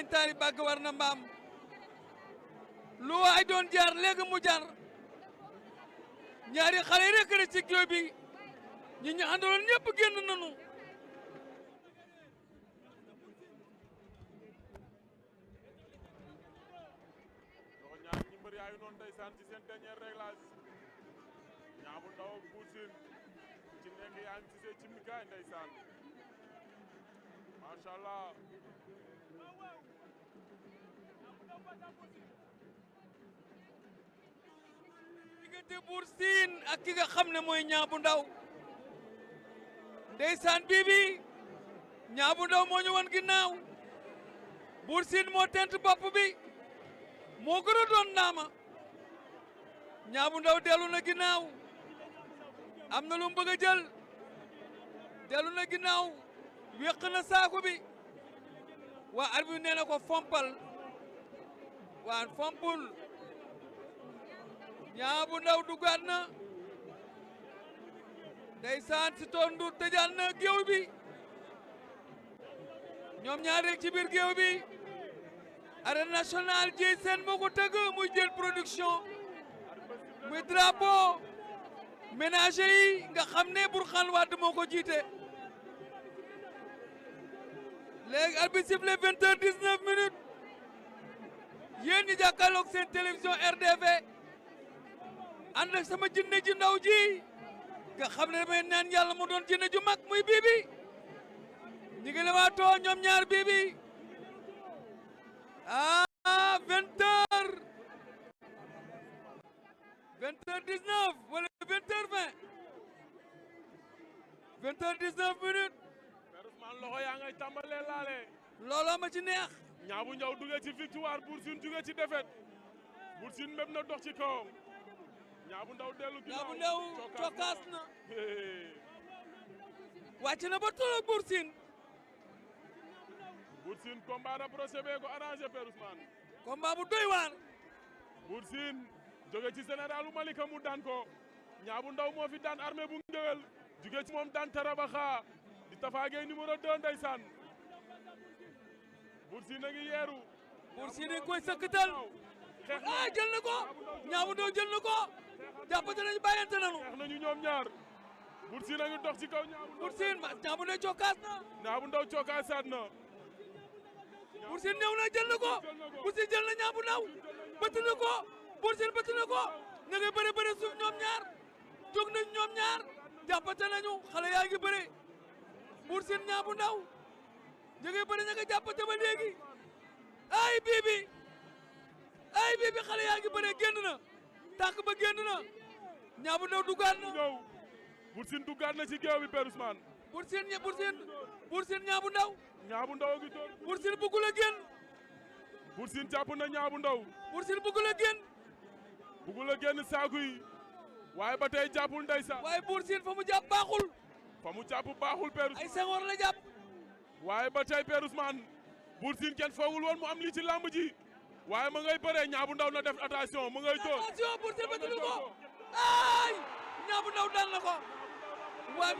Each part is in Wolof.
bañ taari bàgg war na mbaam lu waay doon jaar léegi mu jaar ñaari xale yi rek la ci géew bi ñi ñu àndaloon ñëpp génn nañu ñaar ñi mbër yaayu noonu ndeysaan ci seen dernier réglage Niang bu Ndaw ak Bour Sine ci nekk yaa ngi ci see ci mikaay ndeysaan macha allah diggante Bour Sine ak ki nga xam ne mooy Niang bu Ndaw ndeysaan bii Niang bu Ndaw moo ñu wan ginnaaw Bour Sine moo tent bopp bi moo gën a doon naama Niang bu Ndaw dellu na ginnaaw am na lu mu bëgg a jël dellu na ginnaaw wéq na saako bi waa arbitre nee na ko fompal waa fompul Niang bu Ndaw duggaat na ndeysaan si toon ndur tëjaat na géew bi ñoom ñaar rek ci biir géew bi arène nationale Dieye Sène moo ko tëgg muy jël production muy drapeau ménager yi nga xam ne Bourkhane Wade moo ko jiite léegi arbitre sifflé 20h19 yéen ñi jàkkaarloog seen télévision RDV ànd ak sama jinne ji ndaw ji nga xam ne damay naan yàlla mu doon jinne ju mag muy Bibi ñi ngi lewaatoo ñoom ñaar Bibi 20h 20h19 wala 20h20 20h19 Père Ousmane loxo yaa ngay tàmbalee laale looloo ma ci neex Niang bu Ndaw duggee ci victoire Bour Sine duggee ci défaite Bour Sine mépp na dox ci kawam Niang bu Ndaw dellu ginnaaw Niang bu Ndaw cokkaas na wàcc na ba tolloog Bour Sine Bour Sine combat rapproché bee ko arrangé Père Ousmane combat bu doy waar Bour Sine jóge ci généralu Malika mu daan ko Niang bu Ndaw moo fi daan armée bu ngewel jóge ci moom daan Tarabaxa di Tafa Gueye numéro 2 ndeysaan Bour Sine a ngi yeeru Bour Sine koy sëkkatal jël na ko Niang bu Ndaw jël na ko jàppante nañu bàyyante nañu xeex nañu ñoom ñaar Bour Sine a ngi dox ci kaw Bour Sine Niang bu Ndaw cokkaas na Niang bu Ndaw cokkaasaat na Bour Sine ñëw na jël na ko Bour Sine jël na Niang bu Ndaw bëtt na ko Bour Sine bëtt na ko na nga bëre suuf ñoom ñaar jóg nañ ñoom ñaar jàppante nañu xale yaa ngi bëre Bour Sine Niang bu Ndaw ñu ngi bëre ña nga jàppante ba léegi ay Bibi xale yaa ngi bëre génn na tànk ba génn na Niang bu Ndaw duggaat na Bour Sine duggaat na ci géew bi Père Ousmane Bour Sine Niang bu Ndaw Niang bu Ndaw a ngi doon Bour Sine bëggul a génn Bour Sine jàpp na Niang bu Ndaw Bour Sine bëggul a génn bëggul a génn saaku yi waaye ba tey jàppul ndeysaan waaye Bour Sine fa mu jàpp baaxul fa mu jàpp baaxul Père Ousmane ay sengoor la jàpp waaye ba tey Père Ousmane Bour Sine kenn foogul woon mu am lii ci lamb ji waaye ma ngay bëree Niang bu Ndaw na def attention ma ngay door attention Bour Sine bëtt na ko ay Niang bu Ndaw daan na ko waa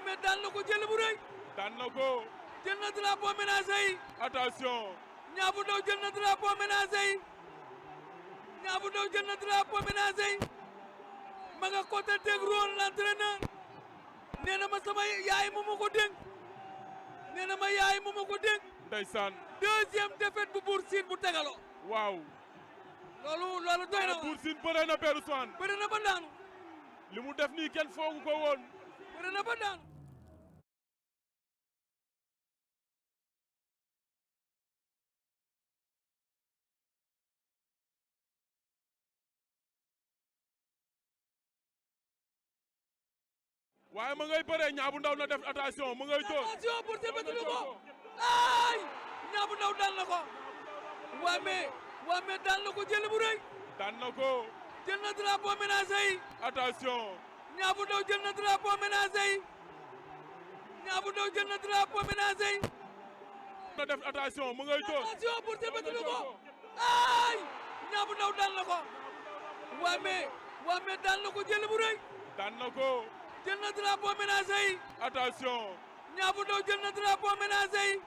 mais daan na ko jël bu rëy daan na ko jël na drapeau ménager yi attention Niang bu Ndaw jël na drapeau ménager yi Niang bu Ndaw jël na drapeau ménager yi ma nga kontanteeg Ron l'entraîneur nee na ma sama yaay mu ma ko dénk nee na ma yaay mu ma ko dénk ndeysaan deuxième défaite bu Bour Sine bu tegaloo waaw loolu doy na Bour Sine bëre na Père Ousmane bëri na ba daanu li mu def nii kenn foogu ko woon bëri na ba daanu waaye ma ngay bëree Niang bu Ndaw na def attention ma ngay door attention Bour Sine bëtt na ko ay Niang bu Ndaw daan na ko waa mais daan na ko jël bu rëy daan na ko jël na drapeau ménager yi attention Niang bu Ndaw jël na drapeau ménager yi Niang bu Ndaw jël na drapeau ménager yi na def attention ma ngay door attention Bour Sine bëtt na ko ay Niang bu Ndaw daan na ko waa mais daan na ko jël bu rëy daan na ko jël na drapeau ménager yi attention Niang bu Ndaw jël na drapeau ménager yi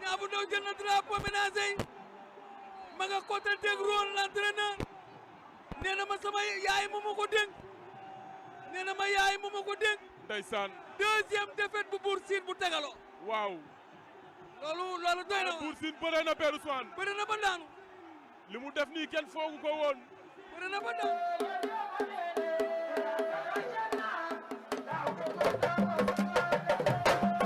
Niang bu Ndaw jël na drapeau ménager yi ma nga kontanteeg Ron l'entraîneur nee na ma sama yaay moo ma ko dénk nee na ma yaay moo ma ko dénk ndeysaan deuxième défaite bu Bour Sine bu tegaloo waaw loolu doy na Bour Sine bëre na Père Ousmane bëri na ba daanu li mu def nii kenn foogu ko woon bëri na ba daanu